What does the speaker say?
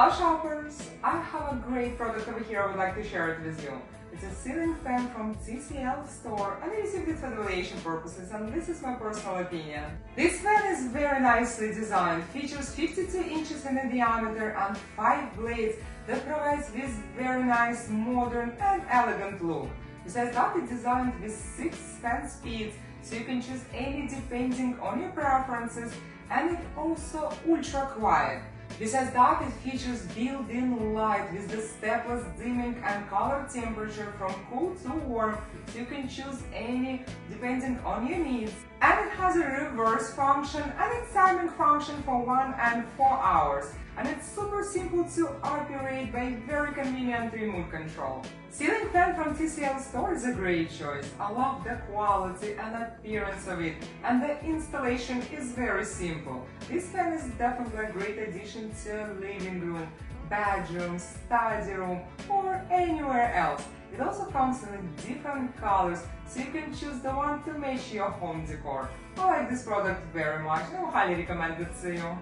Hello shoppers! I have a great product over here I would like to share it with you. It's a ceiling fan from TCL store and I received it for evaluation purposes and this is my personal opinion. This fan is very nicely designed, features 52 inches in diameter and 5 blades that provides this very nice, modern and elegant look. Besides that, it's designed with 6 fan speeds, so you can choose any depending on your preferences, and it's also ultra quiet. Besides that, it features built-in light with the stepless dimming and color temperature from cool to warm, so you can choose any depending on your needs. And it has a reverse function and a timing function for 1 and 4 hours. And it's super simple to operate by very convenient remote control. Ceiling fan from TCL store is a great choice. I love the quality and appearance of it, and the installation is very simple. This fan is definitely a great addition to a living room, bedroom, study room or anywhere else. It also comes in different colors, so you can choose the one to match your home decor. I like this product very much and I highly recommend it to you.